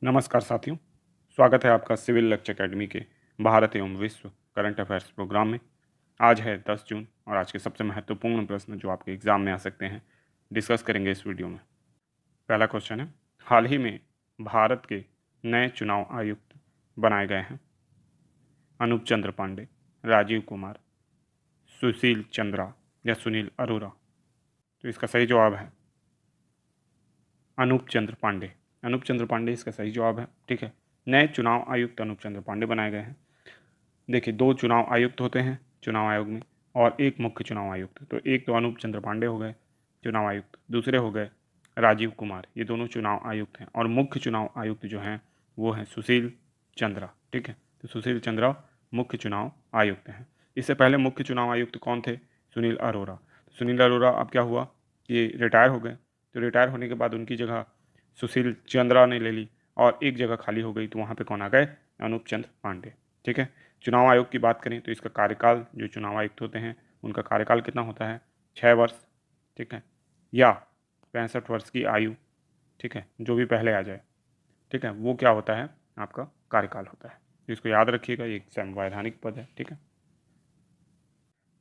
नमस्कार साथियों, स्वागत है आपका सिविल लक्ष्य एकेडमी के भारत एवं विश्व करंट अफेयर्स प्रोग्राम में। आज है 10 जून और आज के सबसे महत्वपूर्ण प्रश्न जो आपके एग्जाम में आ सकते हैं डिस्कस करेंगे इस वीडियो में। पहला क्वेश्चन है, हाल ही में भारत के नए चुनाव आयुक्त बनाए गए हैं। अनूप चंद्र पांडे, राजीव कुमार, सुशील चंद्रा या सुनील अरोरा। तो इसका सही जवाब है अनूप चंद्र पांडे। अनूप चंद्र पांडे इसका सही जवाब है। ठीक है, नए चुनाव आयुक्त अनूप चंद्र पांडे बनाए गए हैं। देखिए, 2 चुनाव आयुक्त होते हैं चुनाव आयोग में और एक मुख्य चुनाव आयुक्त। तो एक तो अनूप चंद्र पांडे हो गए चुनाव आयुक्त, दूसरे हो गए राजीव कुमार, ये दोनों चुनाव आयुक्त हैं। और मुख्य चुनाव आयुक्त जो हैं वो हैं सुशील चंद्रा। ठीक है, तो सुशील चंद्रा मुख्य चुनाव आयुक्त हैं। इससे पहले मुख्य चुनाव आयुक्त कौन थे? सुनील अरोरा। सुनील अरोरा अब क्या हुआ कि रिटायर हो गए। तो रिटायर होने के बाद उनकी जगह सुशील चंद्रा ने ले ली और एक जगह खाली हो गई, तो वहाँ पे कौन आ गए? अनूप चंद्र पांडे। ठीक है, चुनाव आयोग की बात करें तो इसका कार्यकाल, जो चुनाव आयुक्त होते हैं उनका कार्यकाल कितना होता है? 6 वर्ष। ठीक है, या 65 वर्ष की आयु। ठीक है, जो भी पहले आ जाए। ठीक है, वो क्या होता है? आपका कार्यकाल होता है। तो इसको याद रखिएगा, ये एक संवैधानिक पद है। ठीक है,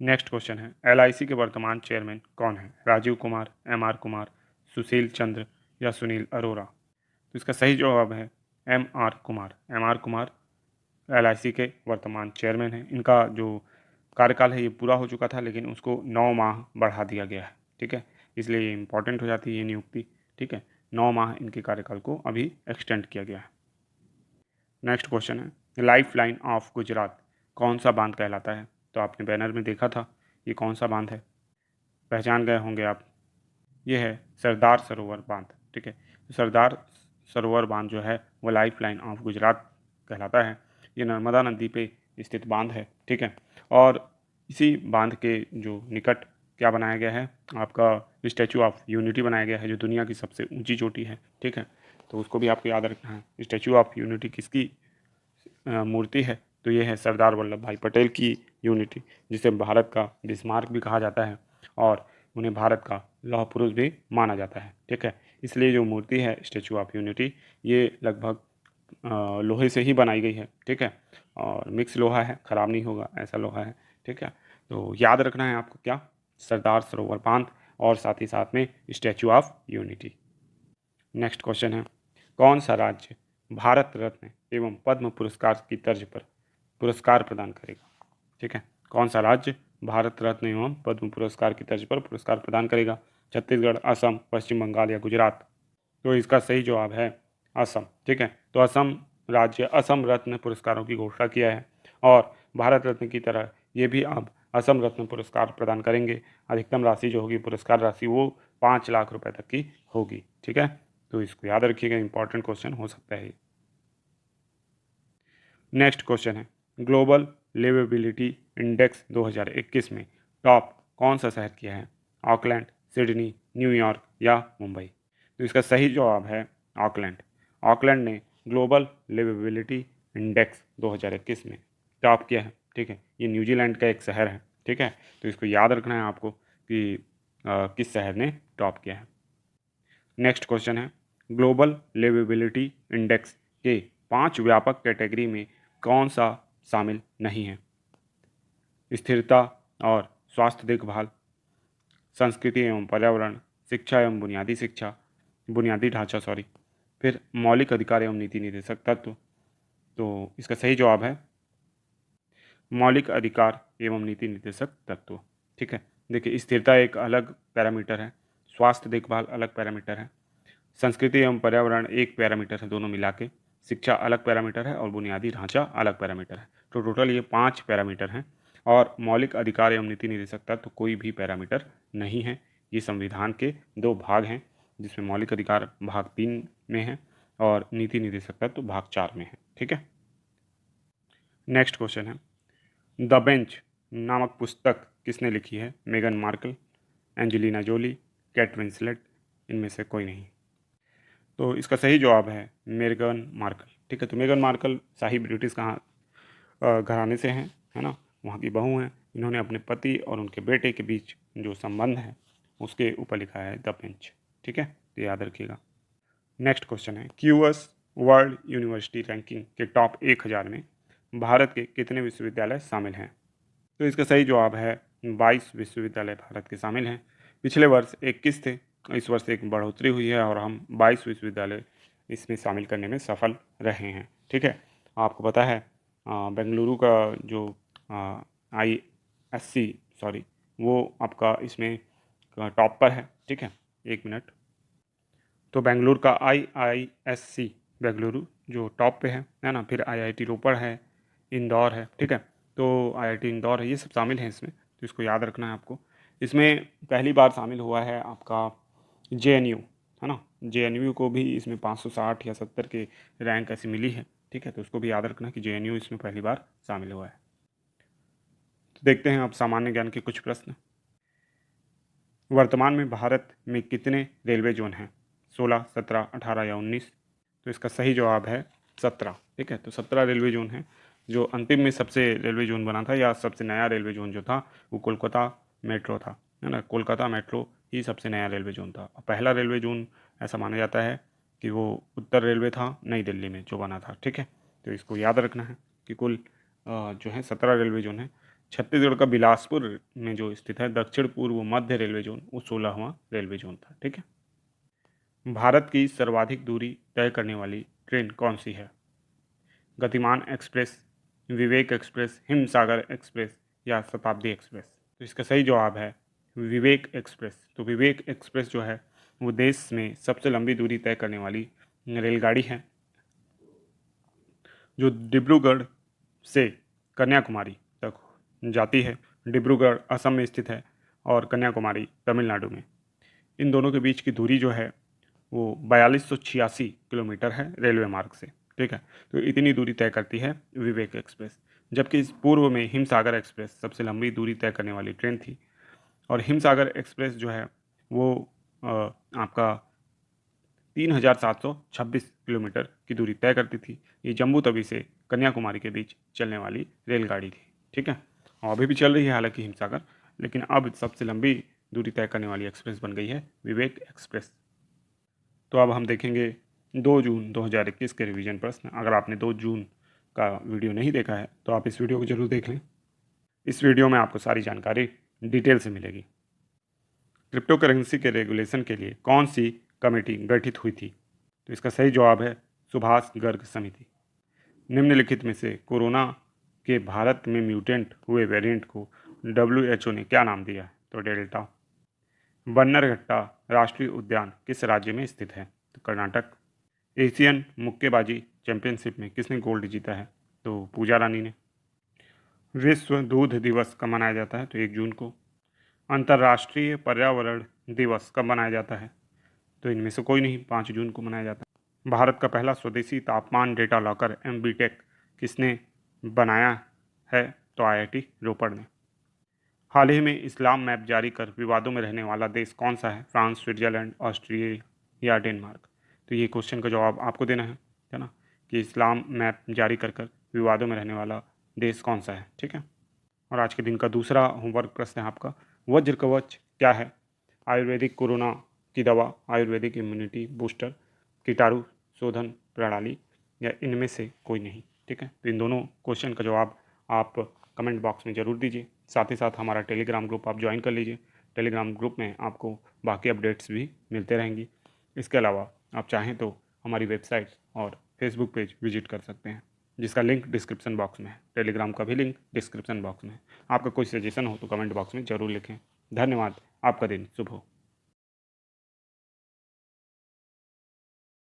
नेक्स्ट क्वेश्चन है, LIC के वर्तमान चेयरमैन कौन है? राजीव कुमार, MR कुमार, सुशील चंद्र या सुनील अरोरा। तो इसका सही जवाब है MR Kumar. MR Kumar LIC के वर्तमान चेयरमैन हैं। इनका जो कार्यकाल है ये पूरा हो चुका था, लेकिन उसको 9 माह बढ़ा दिया गया है। ठीक है, इसलिए ये इंपॉर्टेंट हो जाती है ये नियुक्ति। ठीक है, 9 माह इनके कार्यकाल को अभी एक्सटेंड किया गया है। नेक्स्ट क्वेश्चन है, लाइफ लाइन ऑफ गुजरात कौन सा बांध कहलाता है? तो आपने बैनर में देखा था, ये कौन सा बांध है? पहचान गए होंगे आप, ये है सरदार सरोवर बांध। ठीक है, तो सरदार सरोवर बांध जो है वो लाइफ लाइन ऑफ गुजरात कहलाता है। ये नर्मदा नदी पे स्थित बांध है। ठीक है, और इसी बांध के जो निकट क्या बनाया गया है? आपका स्टैचू ऑफ यूनिटी बनाया गया है, जो दुनिया की सबसे ऊंची चोटी है। ठीक है, तो उसको भी आपको याद रखना है। स्टैचू ऑफ यूनिटी किसकी मूर्ति है? तो ये है सरदार वल्लभ भाई पटेल की यूनिटी, जिसे भारत का बिस्मार्क भी कहा जाता है और उन्हें भारत का लौह पुरुष भी माना जाता है। ठीक है, इसलिए जो मूर्ति है स्टैचू ऑफ यूनिटी, ये लगभग लोहे से ही बनाई गई है। ठीक है, और मिक्स लोहा है, ख़राब नहीं होगा ऐसा लोहा है। ठीक है, तो याद रखना है आपको क्या? सरदार सरोवर बांध और साथ ही साथ में statue of unity. Next question है, कौन सा राज्य भारत रत्न एवं पद्म पुरस्कार की तर्ज पर पुरस्कार प्रदान करेगा? ठीक है, कौन सा राज्य भारत रत्न एवं पद्म पुरस्कार की तर्ज पर पुरस्कार प्रदान करेगा? छत्तीसगढ़, असम, पश्चिम बंगाल या गुजरात। तो इसका सही जवाब है असम। ठीक है, तो असम राज्य असम रत्न पुरस्कारों की घोषणा किया है और भारत रत्न की तरह ये भी अब असम रत्न पुरस्कार प्रदान करेंगे। अधिकतम राशि जो होगी पुरस्कार राशि वो 5 लाख रुपए तक की होगी। ठीक है, तो इसको याद रखिएगा, इंपॉर्टेंट क्वेश्चन हो सकता है। नेक्स्ट क्वेश्चन है, ग्लोबल लिवेबिलिटी इंडेक्स 2021 में टॉप कौन सा शहर किया है? ऑकलैंड, सिडनी, न्यूयॉर्क या मुंबई। तो इसका सही जवाब है ऑकलैंड। ऑकलैंड ने ग्लोबल लिवेबिलिटी इंडेक्स 2021 में टॉप किया है। ठीक है, ये न्यूजीलैंड का एक शहर है। ठीक है, तो इसको याद रखना है आपको कि किस शहर ने टॉप किया है। नेक्स्ट क्वेश्चन है, ग्लोबल लिवेबिलिटी इंडेक्स के 5 व्यापक कैटेगरी में कौन सा शामिल नहीं है? स्थिरता और स्वास्थ्य देखभाल, संस्कृति एवं पर्यावरण, शिक्षा एवं बुनियादी ढांचा फिर मौलिक अधिकार एवं नीति निर्देशक तत्व। तो इसका सही जवाब है मौलिक अधिकार एवं नीति निर्देशक तत्व। ठीक है, देखिए, स्थिरता एक अलग पैरामीटर है, स्वास्थ्य देखभाल अलग पैरामीटर है, संस्कृति एवं पर्यावरण एक पैरामीटर है, दोनों मिला के शिक्षा अलग पैरामीटर है और बुनियादी ढांचा अलग पैरामीटर है। तो टोटल ये 5 पैरामीटर हैं और मौलिक अधिकार एवं नीति निर्देशक तत्व कोई भी पैरामीटर नहीं है। ये संविधान के 2 भाग हैं, जिसमें मौलिक अधिकार भाग 3 में है और नीति निर्देशक तत्व भाग 4 में है। ठीक है, नेक्स्ट क्वेश्चन है, द बेंच नामक पुस्तक किसने लिखी है? मेगन Markle, Angelina Jolie, Kate Winslet, इनमें से कोई नहीं। तो इसका सही जवाब है मेगन मार्कल। ठीक है, तो मेगन मार्कल शाही ब्रिटिश घराने से हैं, है ना, वहाँ की बहू हैं। इन्होंने अपने पति और उनके बेटे के बीच जो संबंध है उसके ऊपर लिखा है द बेंच। ठीक है, तो याद रखिएगा। नेक्स्ट क्वेश्चन है, क्यूएस वर्ल्ड यूनिवर्सिटी रैंकिंग के टॉप 1000 में भारत के कितने विश्वविद्यालय शामिल हैं? तो इसका सही जवाब है 22 विश्वविद्यालय भारत के शामिल हैं। पिछले वर्ष 21 थे, इस वर्ष एक बढ़ोतरी हुई है और हम 22 विश्वविद्यालय इसमें शामिल करने में सफल रहे हैं। ठीक है, आपको पता है बेंगलुरु का जो ISC सॉरी वो आपका इसमें टॉप पर है। ठीक है, एक मिनट। तो बेंगलुरु का IISC बेंगलुरु जो टॉप पे है ना। फिर IIT रोपड़ है, इंदौर है। ठीक है, तो IIT इंदौर है, ये सब शामिल हैं इसमें, तो इसको याद रखना है आपको। इसमें पहली बार शामिल हुआ है आपका JNU, है ना। JNU को भी इसमें 560 या 70 के रैंक ऐसी मिली है। ठीक है, तो उसको भी याद रखना कि JNU इसमें पहली बार शामिल हुआ है। तो देखते हैं अब सामान्य ज्ञान के कुछ प्रश्न। वर्तमान में भारत में कितने रेलवे जोन हैं? 16, 17, 18 या 19? तो इसका सही जवाब है 17। ठीक है, तो 17 रेलवे जोन हैं। जो अंतिम में सबसे रेलवे जोन बना था या सबसे नया रेलवे जोन जो था वो कोलकाता मेट्रो था, है ना। कोलकाता मेट्रो ही सबसे नया रेलवे जोन था। और पहला रेलवे जोन ऐसा माना जाता है कि वो उत्तर रेलवे था, नई दिल्ली में जो बना था। ठीक है, तो इसको याद रखना है कि कुल जो है 17 रेलवे जोन है। छत्तीसगढ़ का बिलासपुर में जो स्थित है दक्षिण पूर्व मध्य रेलवे जोन, वो 16वां रेलवे जोन था। ठीक है, भारत की सर्वाधिक दूरी तय करने वाली ट्रेन कौन सी है? गतिमान एक्सप्रेस, विवेक एक्सप्रेस, हिमसागर एक्सप्रेस या शताब्दी एक्सप्रेस? तो इसका सही जवाब है विवेक एक्सप्रेस। तो विवेक एक्सप्रेस जो है वो देश में सबसे लंबी दूरी तय करने वाली रेलगाड़ी है, जो डिब्रूगढ़ से कन्याकुमारी तक जाती है। डिब्रूगढ़ असम में स्थित है और कन्याकुमारी तमिलनाडु में। इन दोनों के बीच की दूरी जो है वो 4286 किलोमीटर है रेलवे मार्ग से। ठीक है, तो इतनी दूरी तय करती है विवेक एक्सप्रेस। जबकि इस पूर्व में हिमसागर एक्सप्रेस सबसे लंबी दूरी तय करने वाली ट्रेन थी। और हिमसागर एक्सप्रेस जो है वो आपका 3726 किलोमीटर की दूरी तय करती थी। ये जम्मू तवी से कन्याकुमारी के बीच चलने वाली रेलगाड़ी थी। ठीक है, और अभी भी चल रही है हालांकि हिमसागर, लेकिन अब सबसे लंबी दूरी तय करने वाली एक्सप्रेस बन गई है विवेक एक्सप्रेस। तो अब हम देखेंगे 2 जून 2021 के रिवीजन प्रश्न। अगर आपने 2 जून का वीडियो नहीं देखा है तो आप इस वीडियो को जरूर देख लें। इस वीडियो में आपको सारी जानकारी डिटेल से मिलेगी। क्रिप्टो करेंसी के रेगुलेशन के लिए कौन सी कमेटी गठित हुई थी? तो इसका सही जवाब है सुभाष गर्ग समिति। निम्नलिखित में से कोरोना के भारत में म्यूटेंट हुए वेरिएंट को WHO ने क्या नाम दिया है? तो डेल्टा। बन्नरघट्टा राष्ट्रीय उद्यान किस राज्य में स्थित है? तो कर्नाटक। एशियन मुक्केबाजी चैंपियनशिप में किसने गोल्ड जीता है? तो पूजा रानी ने। विश्व दूध दिवस कब मनाया जाता है? तो 1 जून को। अंतर्राष्ट्रीय पर्यावरण दिवस कब मनाया जाता है? तो इनमें से कोई नहीं, 5 जून को मनाया जाता है। भारत का पहला स्वदेशी तापमान डेटा लॉकर MBTEC किसने बनाया है? तो IIT रोपड़ ने। हाल ही में इस्लाम मैप जारी कर विवादों में रहने वाला देश कौन सा है? फ्रांस, स्विट्जरलैंड, ऑस्ट्रिया या डेनमार्क? तो ये क्वेश्चन का जवाब आपको देना है ना, कि इस्लाम मैप जारी कर विवादों में रहने वाला देश कौन सा है। ठीक है, और आज के दिन का दूसरा होमवर्क प्रश्न है आपका, वज्र कवच क्या है? आयुर्वेदिक कोरोना की दवा, आयुर्वेदिक इम्यूनिटी बूस्टर, कीटाणु शोधन प्रणाली या इनमें से कोई नहीं? ठीक है, तो इन दोनों क्वेश्चन का जवाब आप कमेंट बॉक्स में ज़रूर दीजिए। साथ ही साथ हमारा टेलीग्राम ग्रुप आप ज्वाइन कर लीजिए। टेलीग्राम ग्रुप में आपको बाकी अपडेट्स भी मिलते रहेंगी। इसके अलावा आप चाहें तो हमारी वेबसाइट और फेसबुक पेज विजिट कर सकते हैं, जिसका लिंक डिस्क्रिप्शन बॉक्स में है। टेलीग्राम का भी लिंक डिस्क्रिप्शन बॉक्स में है। आपका कोई सजेशन हो तो कमेंट बॉक्स में ज़रूर लिखें। धन्यवाद, आपका दिन शुभ हो।